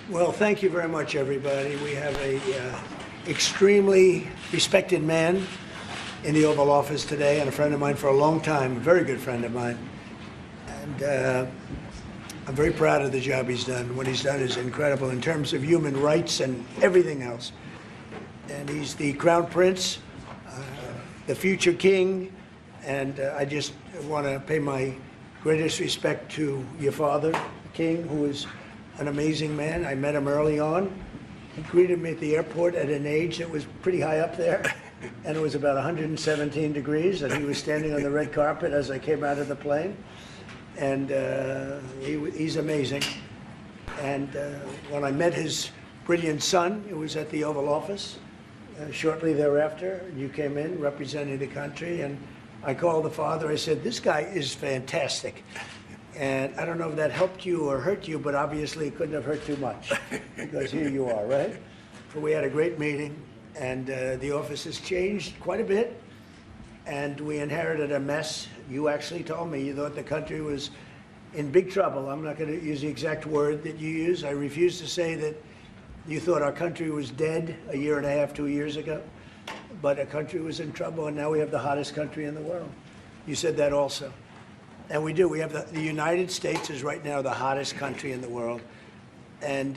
Well, thank you very much, everybody. We have a extremely respected man in the Oval Office today, and a friend of mine for a long time, a very good friend of mine. And I'm very proud of the job he's done. What he's done is incredible in terms of human rights and everything else. And he's the Crown Prince, the future king, and I just want to pay my greatest respect to your father, the king, who is an amazing man. I met him early on. He greeted me at the airport at an age that was pretty high up there, and it was about 117 degrees, and he was standing on the red carpet as I came out of the plane. And he's amazing. And when I met his brilliant son, it was at the Oval Office. Shortly thereafter, you came in representing the country, and I called the father. I said, "This guy is fantastic." And I don't know if that helped you or hurt you, but obviously it couldn't have hurt too much, because here you are, right? But we had a great meeting, and the office has changed quite a bit, and we inherited a mess. You actually told me you thought the country was in big trouble. I'm not going to use the exact word that you use. I refuse to say that you thought our country was dead a year and a half, 2 years ago, but our country was in trouble, and now we have the hottest country in the world. You said that also. And we do. We have the United States is right now the hottest country in the world. And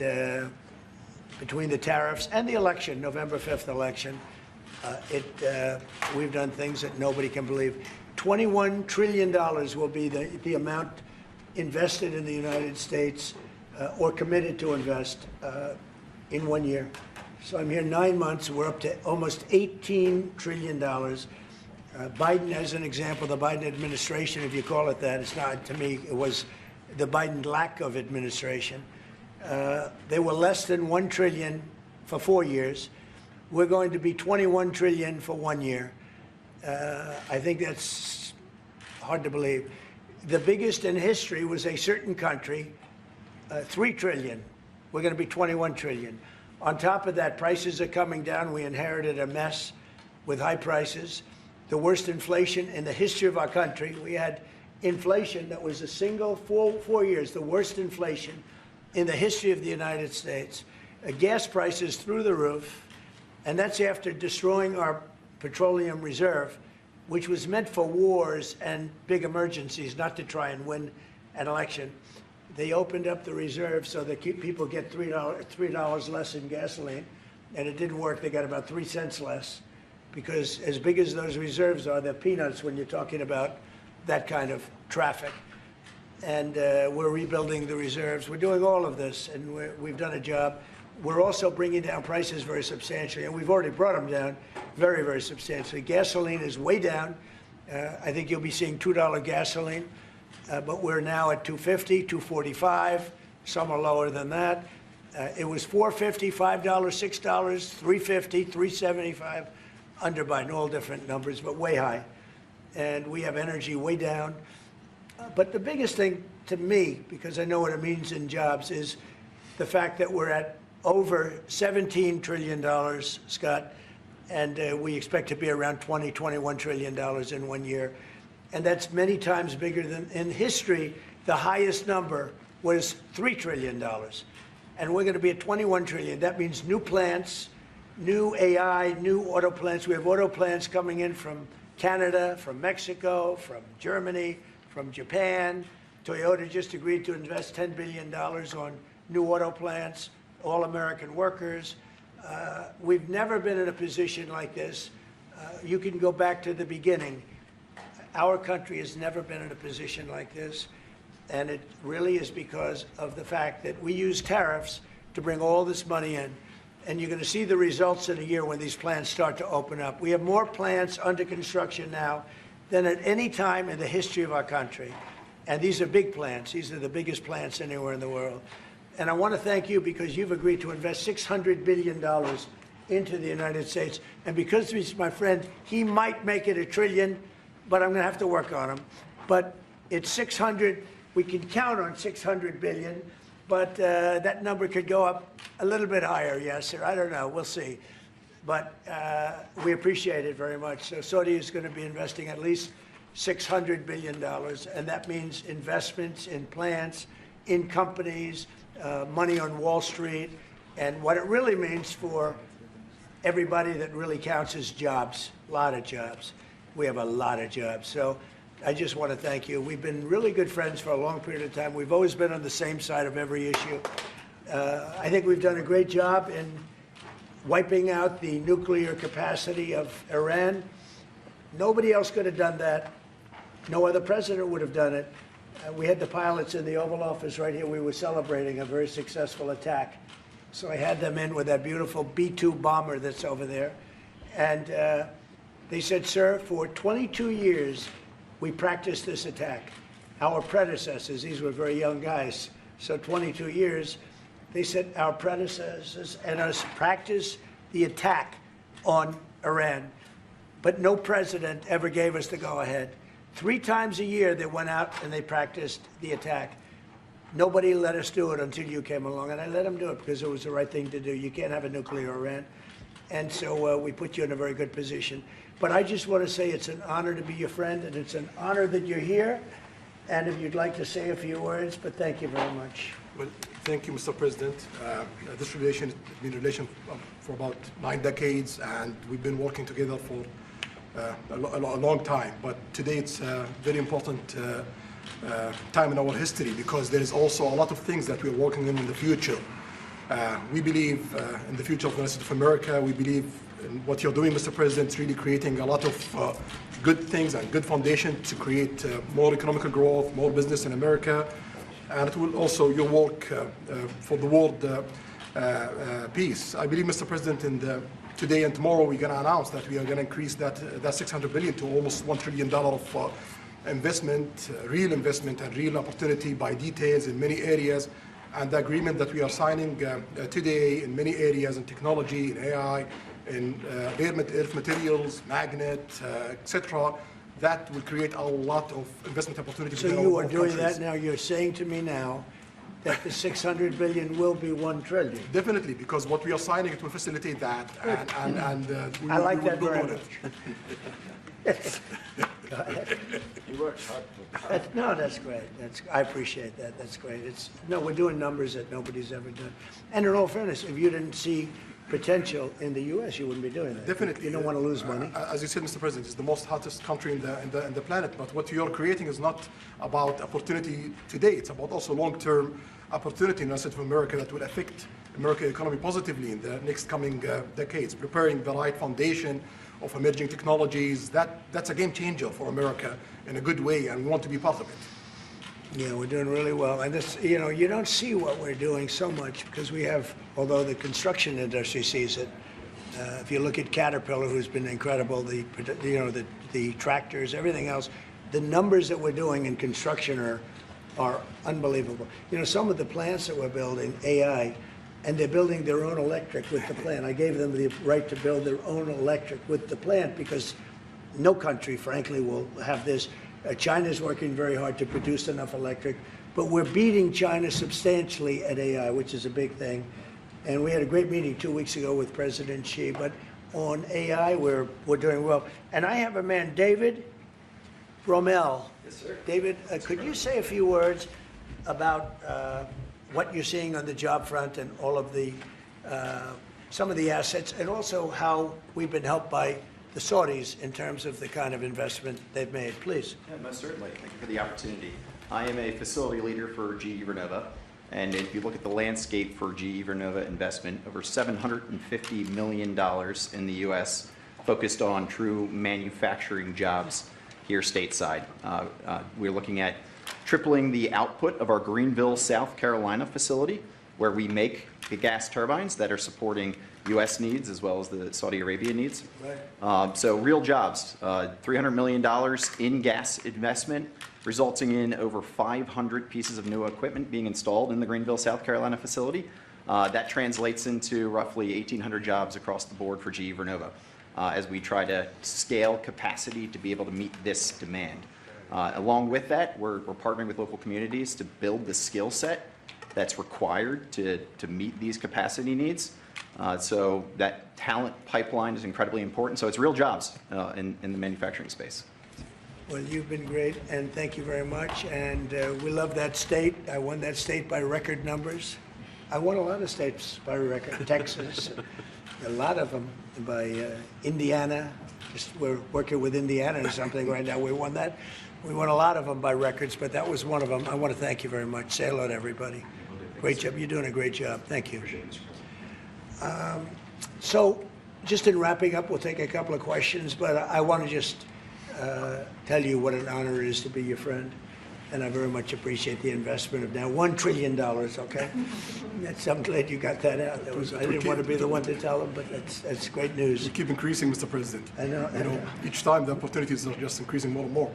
between the tariffs and the election, November 5th election, we've done things that nobody can believe. $21 trillion will be the amount invested in the United States or committed to invest in 1 year. So I'm here 9 months. We're up to almost $18 trillion. Biden, as an example, the Biden administration, if you call it that, it's not to me, it was the Biden lack of administration. They were less than $1 trillion for 4 years. We're going to be $21 trillion for 1 year. I think that's hard to believe. The biggest in history was a certain country, $3 trillion. We're going to be $21 trillion. On top of that, prices are coming down. We inherited a mess with high prices. The worst inflation in the history of our country. We had inflation that was a single 4 years, the worst inflation in the history of the United States. Gas prices through the roof, and that's after destroying our petroleum reserve, which was meant for wars and big emergencies, not to try and win an election. They opened up the reserve so that people get $3 less in gasoline, and it didn't work. They got about 3 cents less, because as big as those reserves are, they're peanuts when you're talking about that kind of traffic. And we're rebuilding the reserves. We're doing all of this, and we've done a job. We're also bringing down prices very substantially, and we've already brought them down very, very substantially. Gasoline is way down. I think you'll be seeing $2 gasoline, but we're now at $2.50, $2.45. Some are lower than that. It was $4.50, $5, $6, $3.50, $3.75. Under Biden, all different numbers, but way high. And we have energy way down. But the biggest thing to me, because I know what it means in jobs, is the fact that we're at over $17 trillion, Scott, and we expect to be around $21 trillion in 1 year. And that's many times bigger than in history. The highest number was $3 trillion. And we're going to be at $21 trillion. That means new plants, new AI, new auto plants. We have auto plants coming in from Canada, from Mexico, from Germany, from Japan. Toyota just agreed to invest $10 billion on new auto plants, all American workers. We've never been in a position like this. You can go back to the beginning. Our country has never been in a position like this. And it really is because of the fact that we use tariffs to bring all this money in. And you're going to see the results in a year when these plants start to open up. We have more plants under construction now than at any time in the history of our country. And these are big plants. These are the biggest plants anywhere in the world. And I want to thank you because you've agreed to invest $600 billion into the United States. And because he's my friend, he might make it $1 trillion, but I'm going to have to work on him. But it's 600. We can count on 600 billion. But that number could go up a little bit higher, yes, or I don't know. We'll see. But we appreciate it very much. So Saudi is going to be investing at least $600 billion, and that means investments in plants, in companies, money on Wall Street, and what it really means for everybody that really counts is jobs, a lot of jobs. We have a lot of jobs. So I just want to thank you. We've been really good friends for a long period of time. We've always been on the same side of every issue. I think we've done a great job in wiping out the nuclear capacity of Iran. Nobody else could have done that. No other president would have done it. We had the pilots in the Oval Office right here. We were celebrating a very successful attack. So I had them in with that beautiful B-2 bomber that's over there. And they said, sir, for 22 years, we practiced this attack. Our predecessors, these were very young guys, so 22 years, they said our predecessors and us practiced the attack on Iran. But no president ever gave us the go-ahead. 3 times a year they went out and they practiced the attack. Nobody let us do it until you came along, and I let them do it because it was the right thing to do. You can't have a nuclear Iran. And so we put you in a very good position. But I just want to say it's an honor to be your friend, and it's an honor that you're here. And if you'd like to say a few words, but thank you very much. Well, thank you, Mr. President. This relation has been a relation for about 9 decades, and we've been working together for a long time. But today it's a very important time in our history because there is also a lot of things that we're working on in the future. We believe in the future of the United States of America. We believe in what you're doing, Mr. President, really creating a lot of good things and good foundation to create more economic growth, more business in America. And it will also, your work for the world peace. I believe, Mr. President, today and tomorrow we're going to announce that we are going to increase that $600 billion to almost $1 trillion of investment, real investment and real opportunity by details in many areas. And the agreement that we are signing today in many areas in technology, in AI, in earth materials, magnet, etc., that will create a lot of investment opportunities. So you are doing that now. You're saying to me now that the $600 billion will be $1 trillion. Definitely, because what we are signing, it will facilitate that. And I like that very much. Go ahead. You worked hard. No, that's great. I appreciate that. That's great. We're doing numbers that nobody's ever done. And in all fairness, if you didn't see potential in the U.S., you wouldn't be doing that. Definitely. You don't want to lose money. As you said, Mr. President, it's the most hottest country in the planet. But what you're creating is not about opportunity today. It's about also long-term opportunity in the United States of America that will affect American economy positively in the next coming decades, preparing the right foundation of emerging technologies. That's a game changer for America in a good way, and we want to be part of it. Yeah, we're doing really well. And this, you don't see what we're doing so much because we have, although the construction industry sees it. If you look at Caterpillar, who's been incredible, the tractors, everything else, the numbers that we're doing in construction are unbelievable. Some of the plants that we're building, AI, and they're building their own electric with the plant. I gave them the right to build their own electric with the plant because no country, frankly, will have this. China's working very hard to produce enough electric, but we're beating China substantially at AI, which is a big thing. And we had a great meeting 2 weeks ago with President Xi, but on AI, we're doing well. And I have a man, David Rommel. Yes, sir. David, could you say a few words about what you're seeing on the job front and all of the, some of the assets, and also how we've been helped by the Saudis in terms of the kind of investment they've made, please. Yeah, most certainly. Thank you for the opportunity. I am a facility leader for GE Vernova, and if you look at the landscape for GE Vernova investment, over $750 million in the U.S. focused on true manufacturing jobs here stateside. We're looking at tripling the output of our Greenville, South Carolina facility, where we make the gas turbines that are supporting U.S. needs as well as the Saudi Arabia needs. Right. So real jobs, $300 million in gas investment, resulting in over 500 pieces of new equipment being installed in the Greenville, South Carolina facility. That translates into roughly 1,800 jobs across the board for GE Vernova as we try to scale capacity to be able to meet this demand. Along with that, we're partnering with local communities to build the skill set that's required to meet these capacity needs. So that talent pipeline is incredibly important. So it's real jobs in the manufacturing space. Well, you've been great, and thank you very much. And we love that state. I won that state by record numbers. I won a lot of states by record. Texas, a lot of them by Indiana. We're working with Indiana or something right now. We won that. We won a lot of them by records, but that was one of them. I want to thank you very much. Say hello to everybody. Great job. You're doing a great job. Thank you. So just in wrapping up, we'll take a couple of questions, but I want to just tell you what an honor it is to be your friend. And I very much appreciate the investment of now $1 trillion, okay? I'm glad you got that out. I didn't want to be the one to tell them, but that's great news. We keep increasing, Mr. President. I know. Each time the opportunities are just increasing more and more.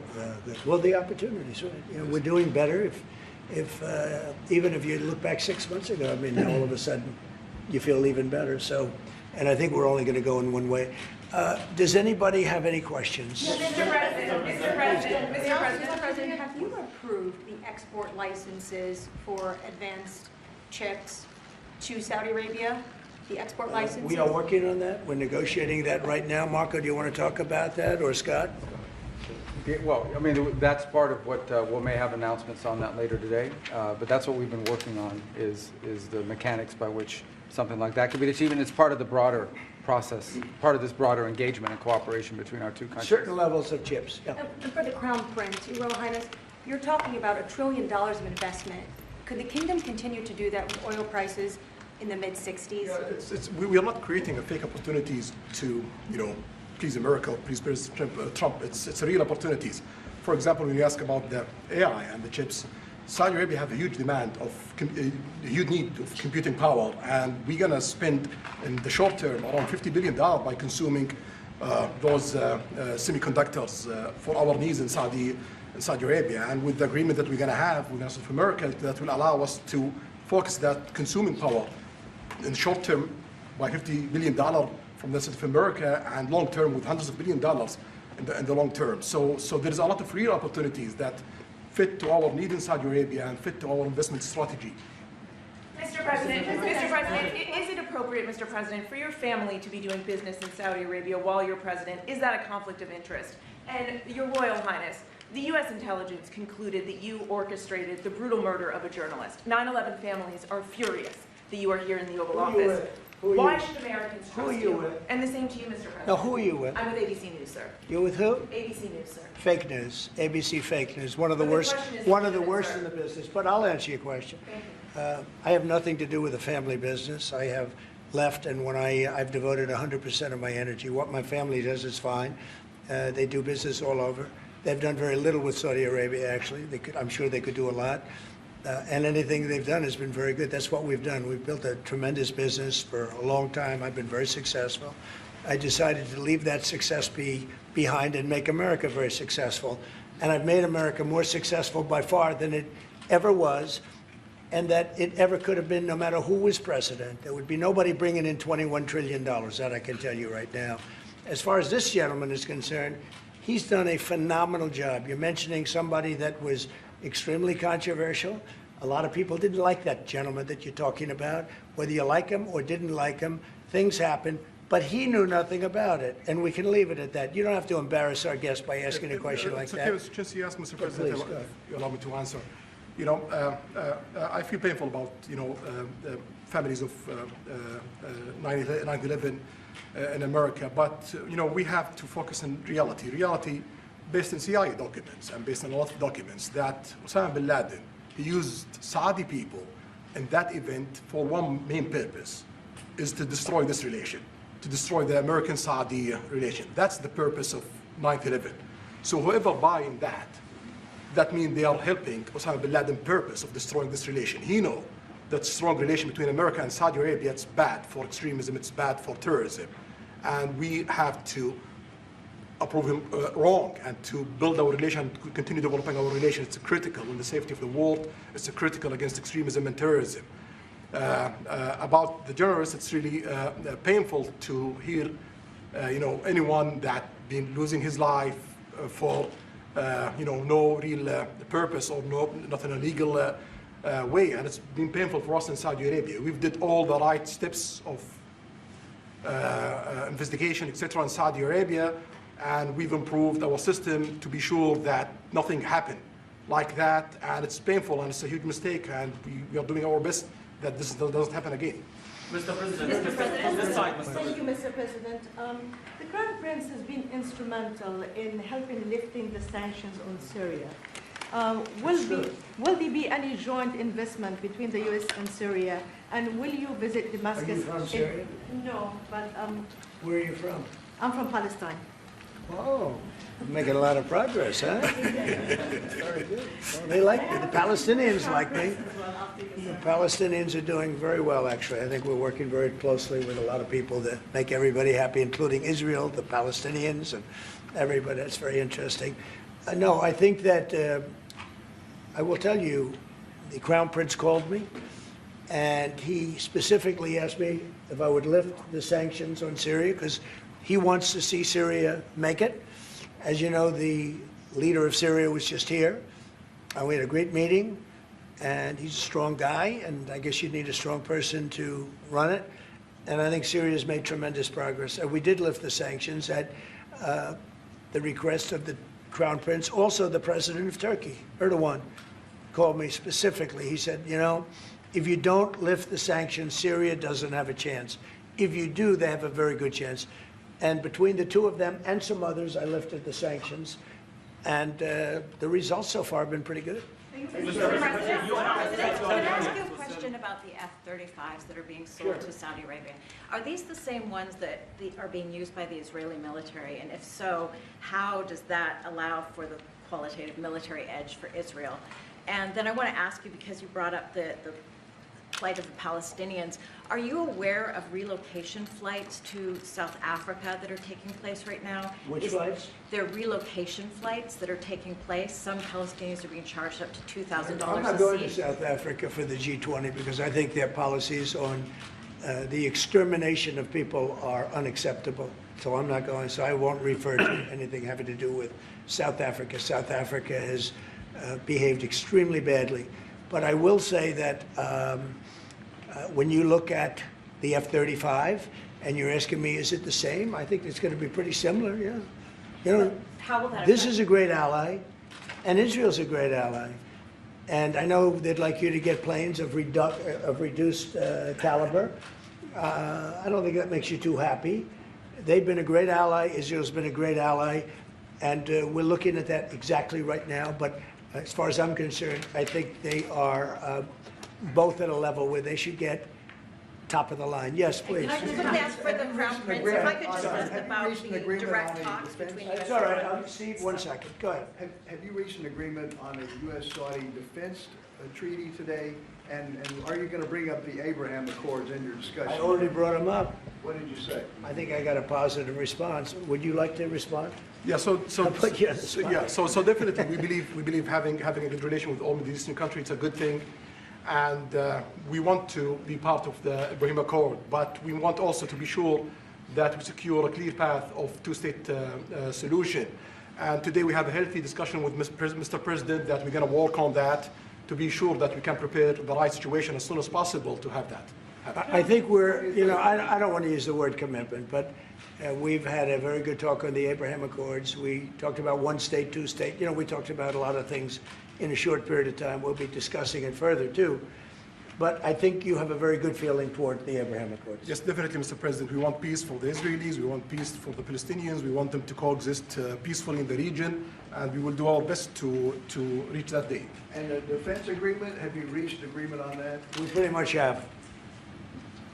Well, the opportunities, right? We're doing better. Even if you look back 6 months ago, I mean, now all of a sudden you feel even better. So, and I think we're only going to go in one way. Does anybody have any questions? Mr. President, have you approved the export licenses for advanced chips to Saudi Arabia? The export licenses? We are working on that. We're negotiating that right now. Marco, do you want to talk about that, or Scott? Yeah, well, I mean, that's part of what we may have announcements on that later today. But that's what we've been working on is the mechanics by which something like that could be achieved. And it's part of the broader process, part of this broader engagement and cooperation between our two countries. Certain levels of chips. Yeah. And for the Crown Prince, Your Royal Highness, you're talking about $1 trillion of investment. Could the kingdom continue to do that with oil prices in the mid-60s? Yeah, we are not creating a fake opportunities to, please America, please President Trump. It's real opportunities. For example, when you ask about the AI and the chips, Saudi Arabia have a huge demand a huge need of computing power, and we're gonna spend in the short term around $50 billion by consuming those semiconductors for our needs in Saudi Arabia. And with the agreement that we're gonna have with South America, that will allow us to focus that consuming power in the short term by $50 billion from the South America, and long term with hundreds of billions of dollars in the long term. So there's a lot of real opportunities that fit to our need in Saudi Arabia and fit to our investment strategy. Mr. President, is it appropriate, Mr. President, for your family to be doing business in Saudi Arabia while you're president? Is that a conflict of interest? And Your Royal Highness, the U.S. intelligence concluded that you orchestrated the brutal murder of a journalist. 9/11 families are furious that you are here in the Oval Office. Why should Americans trust you? And the same to you, Mr. President. Now, who are you with? I'm with ABC News, sir. You're with who? ABC News, sir. Fake news, ABC fake news, one of the But the worst, question is one of the legitimate, worst sir. in the business. But I'll answer your question. Thank you. I have nothing to do with the family business. I have left, and when I've devoted 100% of my energy. What my family does is fine. They do business all over. They've done very little with Saudi Arabia, actually. I'm sure they could do a lot. And anything they've done has been very good. That's what we've done. We've built a tremendous business for a long time. I've been very successful. I decided to leave that success behind and make America very successful. And I've made America more successful by far than it ever was, and that it ever could have been, no matter who was president. There would be nobody bringing in $21 trillion, that I can tell you right now. As far as this gentleman is concerned, he's done a phenomenal job. You're mentioning somebody that was extremely controversial. A lot of people didn't like that gentleman that you're talking about. Whether you like him or didn't like him, things happen. But he knew nothing about it, and we can leave it at that. You don't have to embarrass our guest by asking a question like that. Okay, since you asked, Mr. President, please, go ahead. you allow me to answer. I feel painful about families of 9/11 in America, but we have to focus on reality. Reality based on CIA documents and based on a lot of documents that Osama bin Laden, he used Saudi people in that event for one main purpose, is to destroy this relation, to destroy the American-Saudi relation. That's the purpose of 9/11. So whoever buying that means they are helping Osama bin Laden's purpose of destroying this relation. He knows that strong relation between America and Saudi Arabia, it's bad for extremism, it's bad for terrorism. And we have to approve him wrong and to build our relation, to continue developing our relation. It's critical in the safety of the world. It's critical against extremism and terrorism. About the journalists, it's really painful to hear, anyone that been losing his life for, no real purpose or not in a legal way, and it's been painful for us in Saudi Arabia. We've did all the right steps of investigation, etc., in Saudi Arabia, and we've improved our system to be sure that nothing happened like that, and it's painful and it's a huge mistake, and we are doing our best that this doesn't happen again. Mr. President, this side, Mr. Thank you, President. Mr. President. The Crown Prince has been instrumental in helping lifting the sanctions on Syria. Will there be any joint investment between the U.S. and Syria? And will you visit Damascus? Are you from Syria? No, but Where are you from? I'm from Palestine. Oh, you're making a lot of progress, huh? Very good. Well, they like me. The Palestinians like me. The Palestinians are doing very well, actually. I think we're working very closely with a lot of people that make everybody happy, including Israel, the Palestinians, and everybody. That's very interesting. No, I think that I will tell you, the Crown Prince called me, and he specifically asked me if I would lift the sanctions on Syria, because he wants to see Syria make it. As you know, the leader of Syria was just here, and we had a great meeting, and he's a strong guy, and I guess you need a strong person to run it. And I think Syria's made tremendous progress. And we did lift the sanctions at the request of the Crown Prince. Also, the president of Turkey, Erdogan, called me specifically. He said, you know, if you don't lift the sanctions, Syria doesn't have a chance. If you do, they have a very good chance. And between the two of them and some others, I lifted the sanctions. And the results so far have been pretty good. Mr. President, can I ask you a question about the F-35s that are being sold to Saudi Arabia? Are these the same ones that are being used by the Israeli military? And if so, how does that allow for the qualitative military edge for Israel? And then I want to ask you, because you brought up the plight of the Palestinians, are you aware of relocation flights to South Africa that are taking place right now? Which flights? There are relocation flights that are taking place. Some Palestinians are being charged up to $2,000 I'm a not going to seat. South Africa for the G20 because I think their policies on the extermination of people are unacceptable. So I'm not going, so I won't refer to anything having to do with South Africa. South Africa has behaved extremely badly. But I will say that when you look at the F-35 and you're asking me, is it the same? I think it's going to be pretty similar, yeah. You know, How will that this affect- is a great ally, and Israel's a great ally. And I know they'd like you to get planes of reduced caliber. I don't think that makes you too happy. They've been a great ally. Israel's been a great ally. And we're looking at that exactly right now. But as far as I'm concerned, I think they are both at a level where they should get top of the line. Yes, please. Can I just quickly ask for the Crown Prince, if I could just ask about reached an the agreement direct on a talks defense- between U.S. It's all right. and Steve, 1 second. Go ahead. Have you reached an agreement on a U.S.-Saudi defense treaty today? And are you going to bring up the Abraham Accords in your discussion? I already brought them up. What did you say? I think I got a positive response. Would you like to respond? Yeah, so I'll put you on the spot. yeah, so definitely we believe having a good relation with all Middle Eastern countries, it's a good thing, and we want to be part of the Ibrahim Accord, but we want also to be sure that we secure a clear path of two-state solution. And today we have a healthy discussion with Mr. President that we're going to work on that to be sure that we can prepare the right situation as soon as possible to have that happen. I think we're, you know, I don't want to use the word commitment, but we've had a very good talk on the Abraham Accords. We talked about one state, two state. You know, we talked about a lot of things in a short period of time. We'll be discussing it further, too. But I think you have a very good feeling toward the Abraham Accords. Yes, definitely, Mr. President. We want peace for the Israelis. We want peace for the Palestinians. We want them to coexist peacefully in the region, and we will do our best to reach that day. And the defense agreement, have you reached agreement on that? We pretty much have.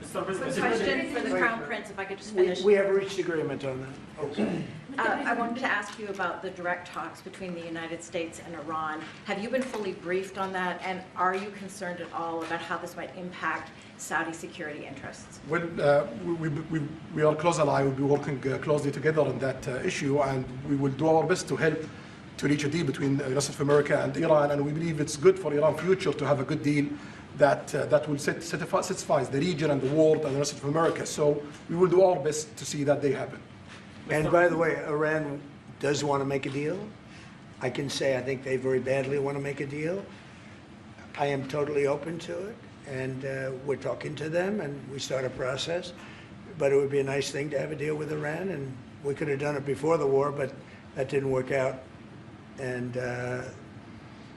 Mr. Quick President, question for the Crown Prince, if I could just finish. We have reached agreement on that. Okay. I wanted to ask you about the direct talks between the United States and Iran. Have you been fully briefed on that, and are you concerned at all about how this might impact Saudi security interests? Well, we are close ally. We'll be working closely together on that issue, and we will do our best to help to reach a deal between the United States of America and Iran. And we believe it's good for Iran's future to have a good deal that will satisfy the region and the world and the United States of America. So we will do our best to see that day happen. And by the way, Iran does want to make a deal. I can say I think they very badly want to make a deal. I am totally open to it, and we're talking to them, and we start a process. But it would be a nice thing to have a deal with Iran, and we could have done it before the war, but that didn't work out. And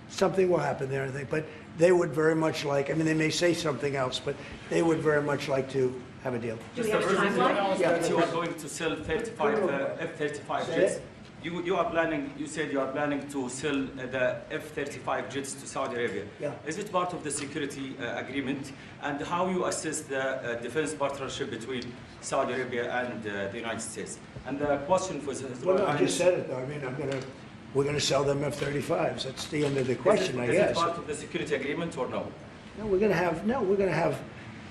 something will happen there, I think. But they would very much like, I mean, they may say something else, but they would very much like to have a deal. Mr. President, you announced Yeah. that you are going to sell 35 F-35 Say jets. it. You said you are planning to sell the F-35 jets to Saudi Arabia. Yeah. Is it part of the security agreement? And how you assess the defense partnership between Saudi Arabia and the United States? And the question for His Well, Royal no, I just Highness, said it, though. I mean, we're gonna sell them F-35s. That's the end of the question, I is guess. it part of the security agreement or no? No, we're gonna have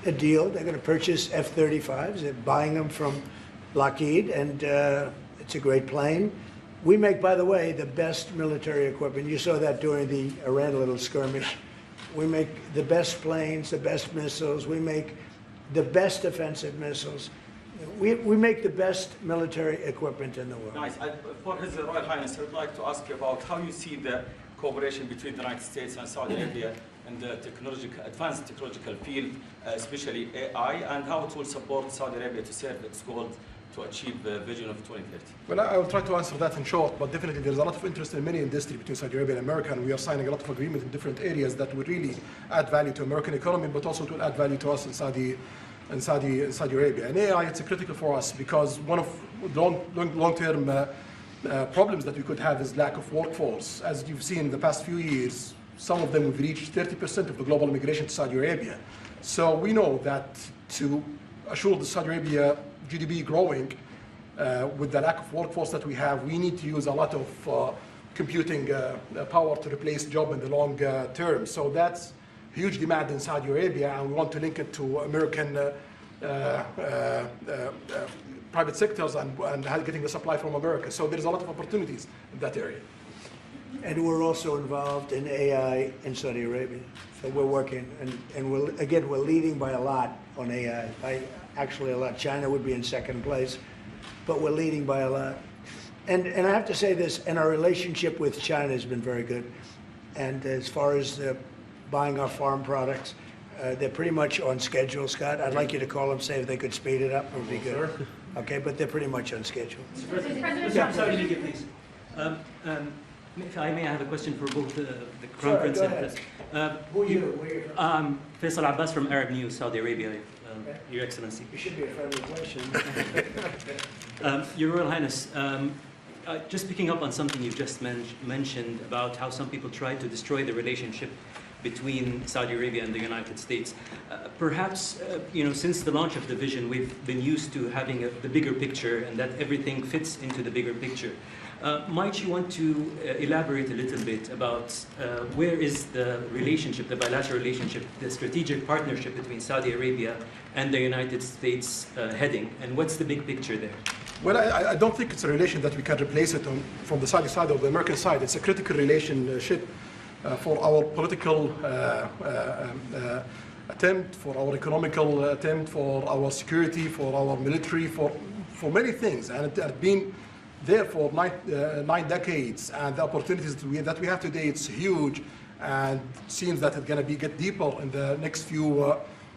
a deal. They're gonna purchase F-35s. They're buying them from Lockheed, and it's a great plane. We make, by the way, the best military equipment. You saw that during the Iran little skirmish. We make the best planes, the best missiles. We make the best offensive missiles. We make the best military equipment in the world. Nice. For His Royal Highness, I would like to ask you about how you see the cooperation between the United States and Saudi Arabia in the advanced technological field, especially AI, and how it will support Saudi Arabia to serve its goal to achieve the vision of 2030. Well, I will try to answer that in short, but definitely there's a lot of interest in many industries between Saudi Arabia and America, and we are signing a lot of agreements in different areas that will really add value to American economy, but also to add value to us in Saudi Arabia. And AI, it's critical for us because one of the long-term problems that we could have is lack of workforce. As you've seen in the past few years, some of them have reached 30% of the global immigration to Saudi Arabia. So we know that to assure the Saudi Arabia GDP growing with the lack of workforce that we have, we need to use a lot of computing power to replace job in the long term. So that's huge demand in Saudi Arabia, and we want to link it to American private sectors and getting the supply from America. So there's a lot of opportunities in that area. And we're also involved in AI in Saudi Arabia. So we're working, and we're leading by a lot on AI. Actually a lot. China would be in second place, but we're leading by a lot. And I have to say this, and our relationship with China has been very good. And as far as buying our farm products, they're pretty much on schedule, Scott. I'd like you to call them, say if they could speed it up, it would be good. Okay, but they're pretty much on schedule. President Saudi Arabia, please. If I may, I have a question for both the Crown Prince go and ahead. Prince. Who are you? Where are you from? Faisal Abbas from Arab News, Saudi Arabia, Your Excellency. It should be a friendly question. Your Royal Highness, just picking up on something you've just mentioned about how some people try to destroy the relationship between Saudi Arabia and the United States. Perhaps, since the launch of the vision, we've been used to having the bigger picture and that everything fits into the bigger picture. Might you want to elaborate a little bit about where is the relationship, the bilateral relationship, the strategic partnership between Saudi Arabia and the United States heading, and what's the big picture there? Well, I don't think it's a relation that we can replace it from the Saudi side or the American side. It's a critical relationship for our political attempt, for our economical attempt, for our security, for our military, for many things. And it has been there for nine decades. And the opportunities that we have today, it's huge. And it seems that it's going to get deeper in the next few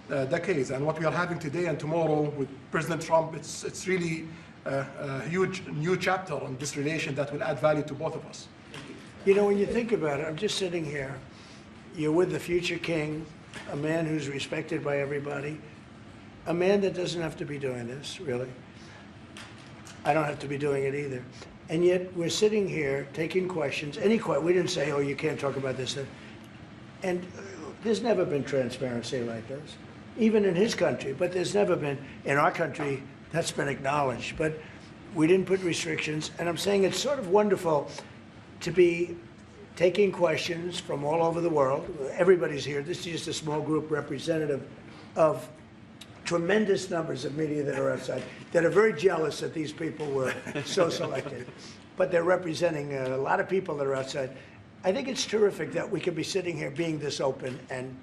decades. And what we are having today and tomorrow with President Trump, it's really a huge new chapter in this relation that will add value to both of us. You know, when you think about it, I'm just sitting here. You're with the future king, a man who's respected by everybody, a man that doesn't have to be doing this, really. I don't have to be doing it either. And yet we're sitting here taking questions, we didn't say, oh, you can't talk about this. And there's never been transparency like this, even in his country, but there's never been, in our country, that's been acknowledged. But we didn't put restrictions, and I'm saying it's sort of wonderful to be taking questions from all over the world. Everybody's here. This is just a small group representative of tremendous numbers of media that are outside, that are very jealous that these people were so selected. But they're representing a lot of people that are outside. I think it's terrific that we can be sitting here being this open, and,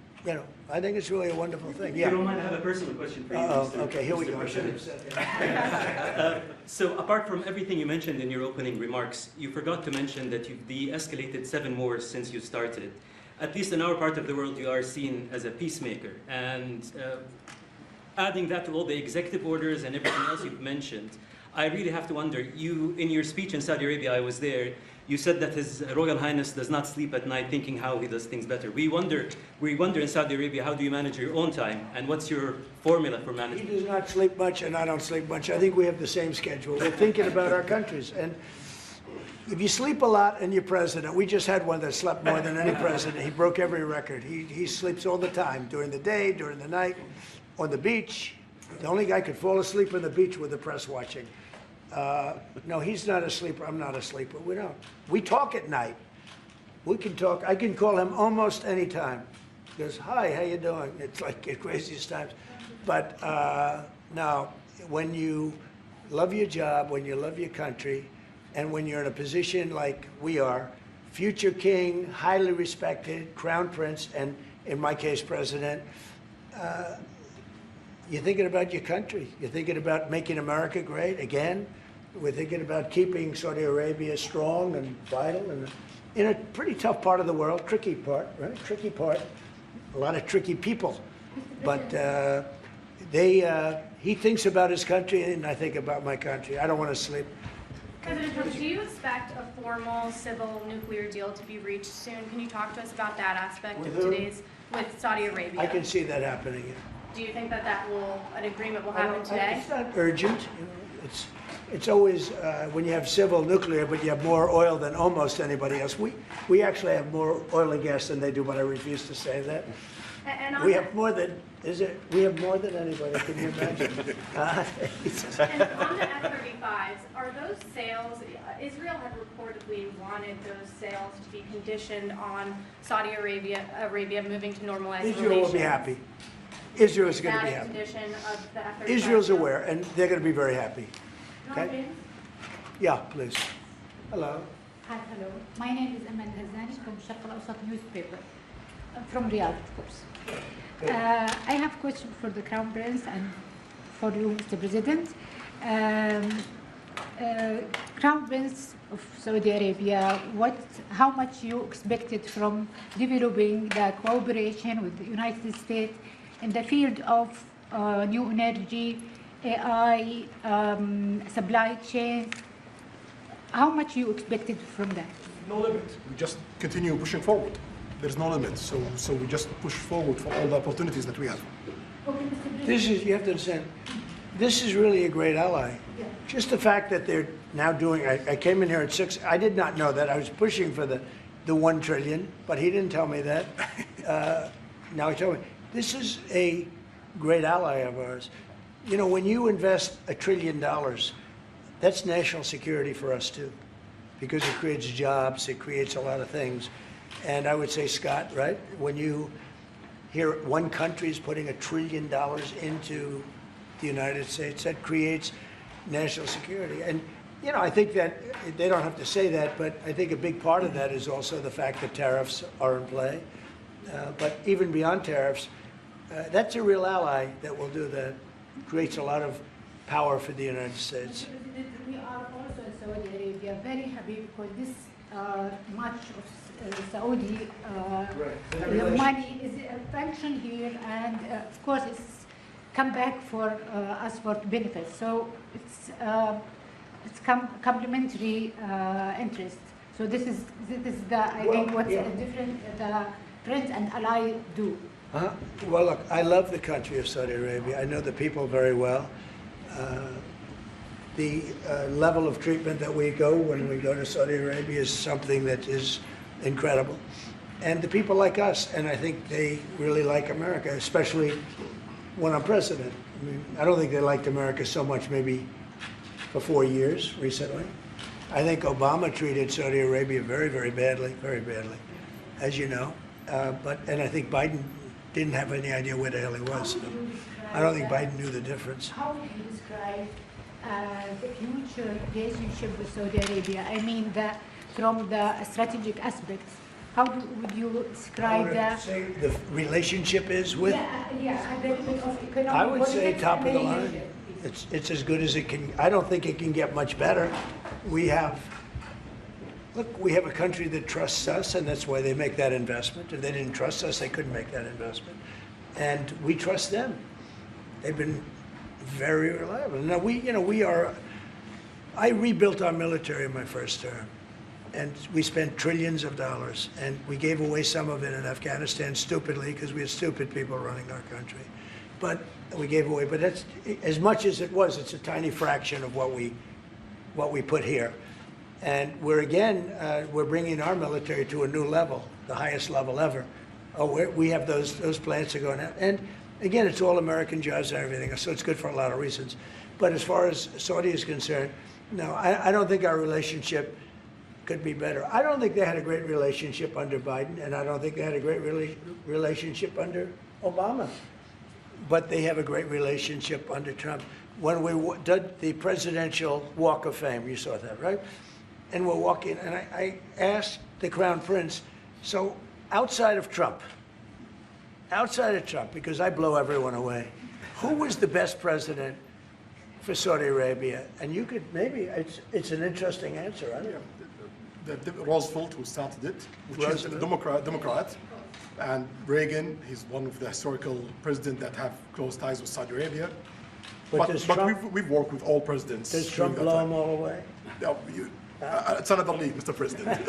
I think it's really a wonderful thing. If you don't mind, I have a personal question for you. Okay, here we go. So apart from everything you mentioned in your opening remarks, you forgot to mention that you've de-escalated 7 wars since you started. At least in our part of the world, you are seen as a peacemaker. And adding that to all the executive orders and everything else you've mentioned, I really have to wonder, in your speech in Saudi Arabia, I was there, You said that His Royal Highness does not sleep at night thinking how he does things better. We wonder in Saudi Arabia, how do you manage your own time, and what's your formula for He management? does not sleep much, and I don't sleep much. I think we have the same schedule. We're thinking about our countries. And if you sleep a lot and you're president, we just had one that slept more than any president. He broke every record. He sleeps all the time, during the day, during the night, on the beach. The only guy could fall asleep on the beach with the press watching. No, he's not a sleeper. I'm not a sleeper. We don't. We talk at night. We can talk. I can call him almost any time. He goes, "Hi, how you doing?" It's like the craziest times. But no, when you love your job, when you love your country, and when you're in a position like we are, future king, highly respected, crown prince, and in my case, president, you're thinking about your country. You're thinking about making America great again. We're thinking about keeping Saudi Arabia strong and vital and in a pretty tough part of the world, tricky part, right? Tricky part, a lot of tricky people. But he thinks about his country and I think about my country. I don't want to sleep. President Trump, do you expect a formal civil nuclear deal to be reached soon? Can you talk to us about that aspect With of who? with Saudi Arabia? I can see that happening. Yeah. Do you think that an agreement will happen today? It's not urgent. You know, it's always when you have civil nuclear, but you have more oil than almost anybody else. We actually have more oil and gas than they do, but I refuse to say that. And on We the- have more than we have more than anybody. Can you imagine? And on the F-35s, are those sales, Israel had reportedly wanted those sales to be conditioned on Saudi Arabia moving to normalized relations. Israel will be happy. Israel is going to That be a happy. condition of the F-35? Israel's aware, and they're going to be very happy. Okay? Yeah, please. Hello. Hi, hello. My name is Amal Hazani from Sharq Al-Awsat newspaper, from Riyadh, of course. I have a question for the Crown Prince and for you, Mr. President. Crown Prince of Saudi Arabia, how much you expected from developing the cooperation with the United States in the field of new energy, AI, supply chain? How much you expected from that? No limit. We just continue pushing forward. There's no limit. So we just push forward for all the opportunities that we have. Okay, Mr. President. This is, you have to understand, this is really a great ally. Just the fact that they're now doing, I came in here at 6, I did not know that. I was pushing for the 1 trillion, but he didn't tell me that. Now he told me. This is a great ally of ours. You know, when you invest $1 trillion, that's national security for us too, because it creates jobs, it creates a lot of things. And I would say, Scott, right, when you hear one country is putting $1 trillion into the United States, that creates national security. And, you know, I think that they don't have to say that, but I think a big part of that is also the fact that tariffs are in play. But even beyond tariffs, that's a real ally that will do that. Creates a lot of power for the United States. Mr. President, we are also in Saudi Arabia very happy because this much of Saudi money is functioned here, and of course it's come back for us for benefits. So it's complementary interest. So this is the I think what's different the friends and ally do. Well, look, I love the country of Saudi Arabia. I know the people very well. The level of treatment that we go when we go to Saudi Arabia is something that is incredible. And the people like us, and I think they really like America, especially when I'm president. I mean, I don't think they liked America so much maybe for 4 years recently. I think Obama treated Saudi Arabia very, very badly, as you know. And I think Biden didn't have any idea where the hell he was. I don't think Biden knew the difference. How would you describe the future relationship with Saudi Arabia? I mean, from the strategic aspects, how would you describe I would say the relationship is with, I I would say top of the line. It's as good as it can. I don't think it can get much better. We have a country that trusts us, and that's why they make that investment. If they didn't trust us, they couldn't make that investment. And we trust them. They've been very reliable. Now I rebuilt our military in my first term. and we spent trillions of dollars, and we gave away some of it in Afghanistan stupidly because we had stupid people running our country. But we gave away, but that's, as much as it was, it's a tiny fraction of what we put here. And we're bringing our military to a new level, the highest level ever. Oh, we have those plants are going out. And again, it's all American jobs and everything, so it's good for a lot of reasons. But as far as Saudi is concerned, no, I don't think our relationship could be better. I don't think they had a great relationship under Biden, and I don't think they had a great relationship under Obama. But they have a great relationship under Trump. When we did the Presidential Walk of Fame, you saw that, right? And we're walking, and I asked the Crown Prince, so outside of Trump, because I blow everyone away, who was the best president for Saudi Arabia? And you could, maybe, it's an interesting answer, I don't know. Roosevelt, who started it, which is a Democrat, and Reagan, he's one of the historical presidents that have close ties with Saudi Arabia. But we've worked with all presidents. Does Trump blow them all away? No, it's another league, Mr. President.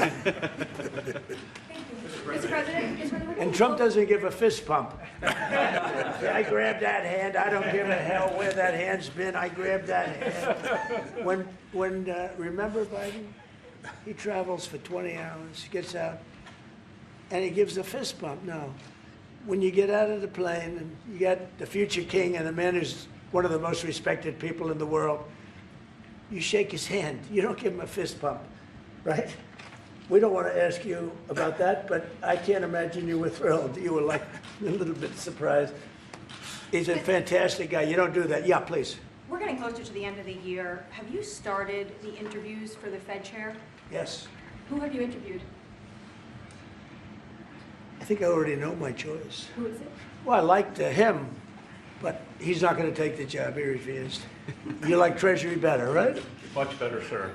Mr. President? And Trump doesn't give a fist pump. I grabbed that hand. I don't give a hell where that hand's been. I grabbed that hand. Remember Biden? He travels for 20 hours, gets out, and he gives a fist bump. No. When you get out of the plane and you got the future king and the man who's one of the most respected people in the world, you shake his hand. You don't give him a fist bump, right? We don't want to ask you about that, but I can't imagine you were thrilled. You were like a little bit surprised. He's a fantastic guy. You don't do that. Yeah, please. We're getting closer to the end of the year. Have you started the interviews for the Fed chair? Yes. Who have you interviewed? I think I already know my choice. Who is it? Well, I liked him, but he's not going to take the job. He refused. You like Treasury better, right? Much better, sir.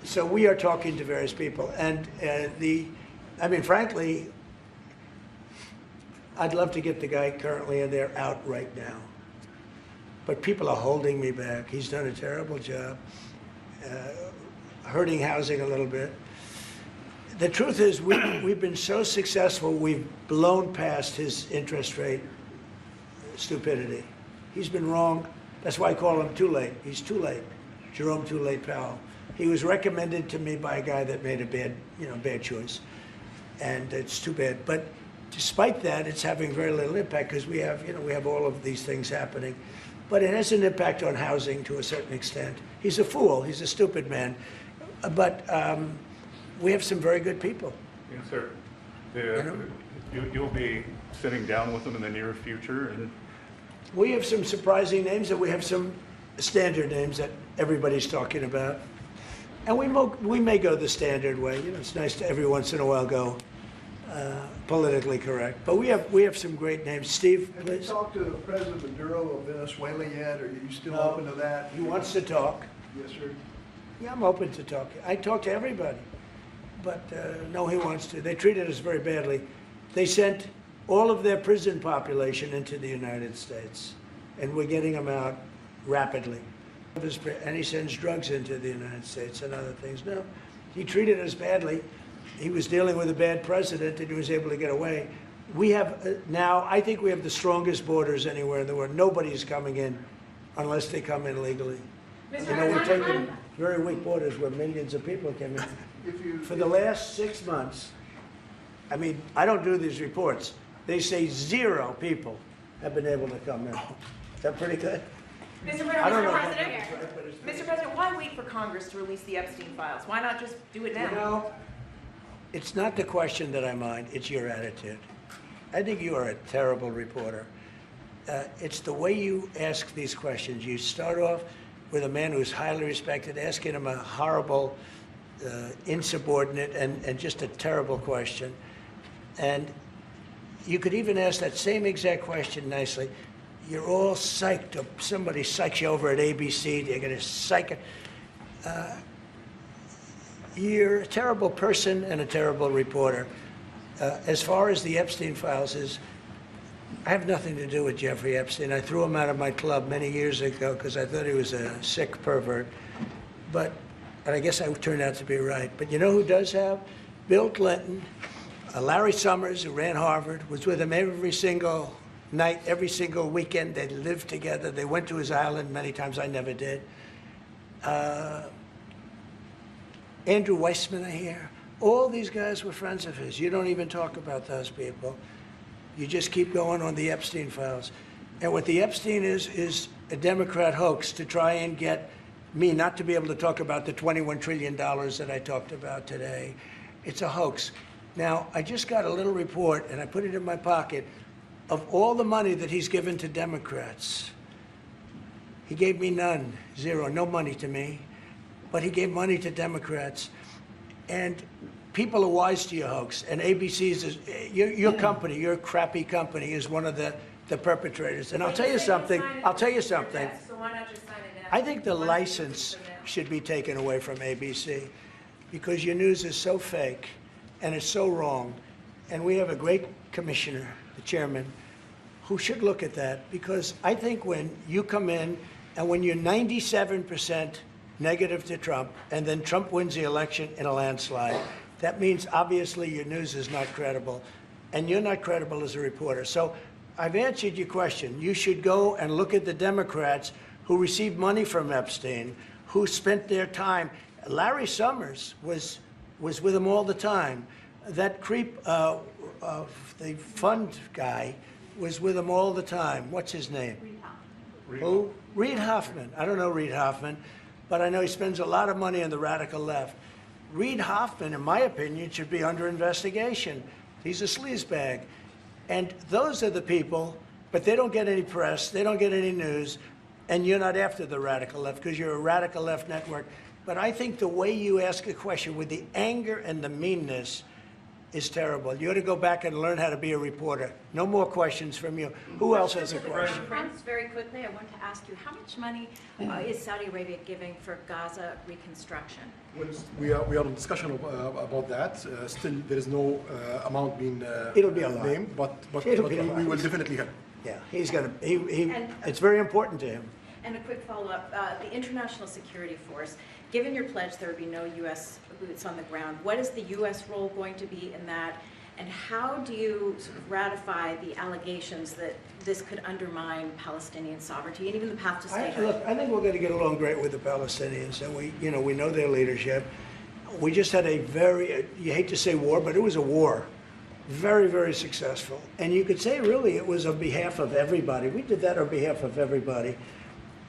So we are talking to various people, and frankly, I'd love to get the guy currently in there out right now. But people are holding me back. He's done a terrible job, hurting housing a little bit. The truth is, we've been so successful, we've blown past his interest rate stupidity. He's been wrong. That's why I call him too late. He's too late. Jerome Too Late Powell. He was recommended to me by a guy that made a bad choice, and it's too bad. But despite that, it's having very little impact because we have all of these things happening. But it has an impact on housing to a certain extent. He's a fool. He's a stupid man. But we have some very good people. Yes, sir. You'll be sitting down with them in the near future, and we have some surprising names, and we have some standard names that everybody's talking about. And we may go the standard way. It's nice to every once in a while go politically correct. But we have some great names. Steve, please. Have you talked to President Maduro of Venezuela yet? Are you still open to that? He wants to talk. Yes, sir. Yeah, I'm open to talk. I talk to everybody. But no, he wants to. They treated us very badly. They sent all of their prison population into the United States, and we're getting them out rapidly. And he sends drugs into the United States and other things. No, he treated us badly. He was dealing with a bad president, and he was able to get away. We have now, I think we have the strongest borders anywhere in the world. Nobody's coming in unless they come in legally. We're taking very weak borders where millions of people came in. For the last 6 months, I don't do these reports. They say 0 people have been able to come in. Is that pretty good? Mr. President, why wait for Congress to release the Epstein files? Why not just do it now? It's not the question that I mind, it's your attitude. I think you are a terrible reporter. It's the way you ask these questions. You start off with a man who's highly respected, asking him a horrible, insubordinate, and just a terrible question. And you could even ask that same exact question nicely. You're all psyched up. Somebody psychs you over at ABC. They're going to psych it. You're a terrible person and a terrible reporter. As far as the Epstein files I have nothing to do with Jeffrey Epstein. I threw him out of my club many years ago because I thought he was a sick pervert. But but I guess I turned out to be right. But you know who does have? Bill Clinton, Larry Summers, who ran Harvard, was with him every single night, every single weekend. They lived together. They went to his island many times. I never did. Andrew Weissman, I hear. All these guys were friends of his. You don't even talk about those people. You just keep going on the Epstein files. And what the Epstein is a Democrat hoax to try and get me not to be able to talk about the $21 trillion that I talked about today. It's a hoax. Now, I just got a little report, and I put it in my pocket, of all the money that he's given to Democrats. He gave me none, zero, no money to me, but he gave money to Democrats. And people are wise to your hoax, and ABC's is, your company, your crappy company is one of the perpetrators. And I'll tell you something, So why not just sign it now? I think the license should be taken away from ABC because your news is so fake and it's so wrong. And we have a great commissioner, the chairman, who should look at that because I think when you come in and when you're 97% negative to Trump and then Trump wins the election in a landslide, that means obviously your news is not credible and you're not credible as a reporter. So I've answered your question. You should go and look at the Democrats who received money from Epstein, who spent their time. Larry Summers was with him all the time. That creep, the fund guy, was with him all the time. What's his name? Who? Reid Hoffman. I don't know Reid Hoffman, but I know he spends a lot of money on the radical left. Reid Hoffman, in my opinion, should be under investigation. He's a sleazebag. And those are the people, but they don't get any press, they don't get any news, and you're not after the radical left because you're a radical left network. But I think the way you ask a question with the anger and the meanness is terrible. You ought to go back and learn how to be a reporter. No more questions from you. Who else has a question? Prince, very quickly, I want to ask you, how much money is Saudi Arabia giving for Gaza reconstruction? We are in discussion about that. Still, there is no amount being It'll be a lot. named, but It'll be a we lot. will definitely help. Yeah, he's gonna, it's very important to him. And a quick follow-up, the International Security Force, given your pledge there would be no U.S. boots on the ground, what is the U.S. role going to be in that? And how do you sort of ratify the allegations that this could undermine Palestinian sovereignty and even the path to statehood? Look, I think we're going to get along great with the Palestinians, and we know their leadership. We just had a very, you hate to say war, but it was a war. Very, very successful. And you could say really it was on behalf of everybody. We did that on behalf of everybody.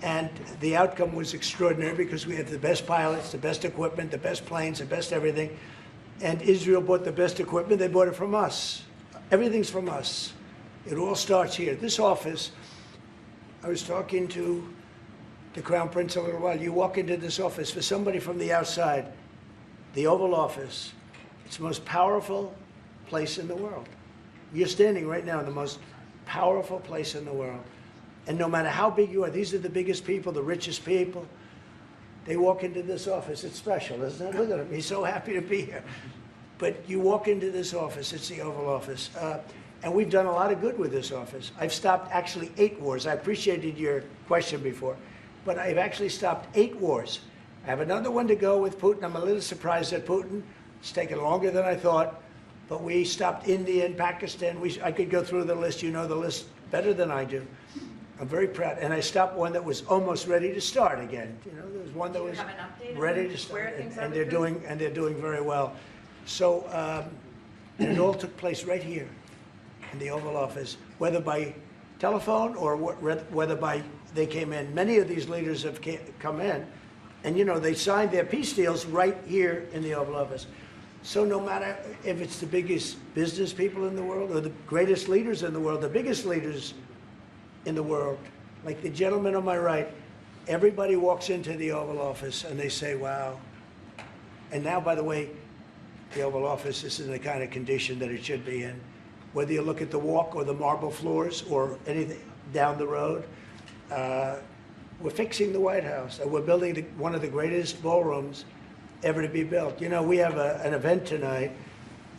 And the outcome was extraordinary because we had the best pilots, the best equipment, the best planes, the best everything. And Israel bought the best equipment. They bought it from us. Everything's from us. It all starts here. This office, I was talking to the Crown Prince a little while. You walk into this office, for somebody from the outside, the Oval Office, it's the most powerful place in the world. You're standing right now in the most powerful place in the world. And no matter how big you are, these are the biggest people, the richest people. They walk into this office. It's special, isn't it? Look at him. He's so happy to be here. But you walk into this office. It's the Oval Office. And we've done a lot of good with this office. I've stopped actually 8 wars. I appreciated your question before. But I've actually stopped 8 wars. I have another one to go with Putin. I'm a little surprised at Putin. It's taken longer than I thought. But we stopped India and Pakistan. I could go through the list. You know the list better than I do. I'm very proud. And I stopped one that was almost ready to start again. You know, there was one that was ready to start. And they're doing very well. So and it all took place right here in the Oval Office, whether by telephone or whether by they came in. Many of these leaders have come in, and you know they signed their peace deals right here in the Oval Office. So no matter if it's the biggest business people in the world or the greatest leaders in the world, the biggest leaders in the world, like the gentleman on my right, everybody walks into the Oval Office and they say, wow. And now, by the way, the Oval Office is in the kind of condition that it should be in. Whether you look at the walk or the marble floors or anything down the road, we're fixing the White House. And we're building one of the greatest ballrooms ever to be built. You know, we have an event tonight,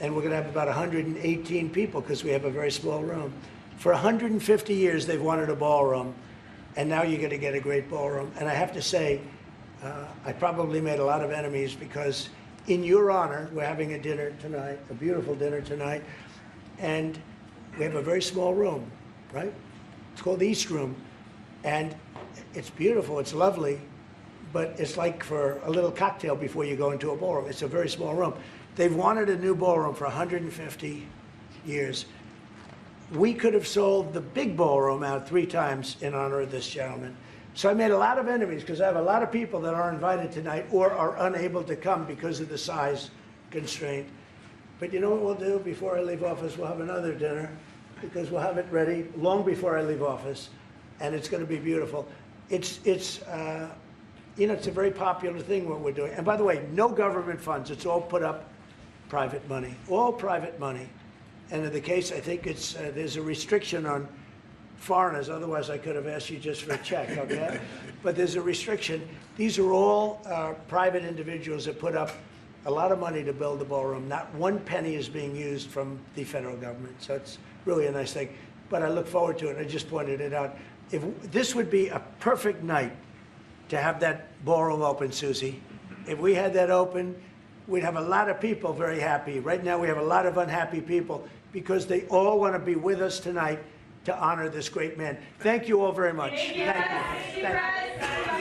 and we're going to have about 118 people because we have a very small room. For 150 years, they've wanted a ballroom, and now you're going to get a great ballroom. And I have to say, I probably made a lot of enemies because in your honor, we're having a dinner tonight, a beautiful dinner tonight, and we have a very small room, right? It's called the East Room, and it's beautiful, it's lovely, but it's like for a little cocktail before you go into a ballroom. It's a very small room. They've wanted a new ballroom for 150 years. We could have sold the big ballroom out 3 times in honor of this gentleman. So I made a lot of enemies because I have a lot of people that are invited tonight or are unable to come because of the size constraint. But you know what we'll do before I leave office? We'll have another dinner because we'll have it ready long before I leave office, and it's going to be beautiful. It's a very popular thing what we're doing. And by the way, no government funds. It's all put up private money, all private money. And in the case, I think it's there's a restriction on foreigners. Otherwise, I could have asked you just for a check, okay? But there's a restriction. These are all private individuals that put up a lot of money to build the ballroom. Not one penny is being used from the federal government. So it's really a nice thing. But I look forward to it. I just pointed it out. If this would be a perfect night to have that ballroom open, Susie. If we had that open, we'd have a lot of people very happy. Right now, we have a lot of unhappy people because they all want to be with us tonight to honor this great man. Thank you all very much. Thank you. Thank you.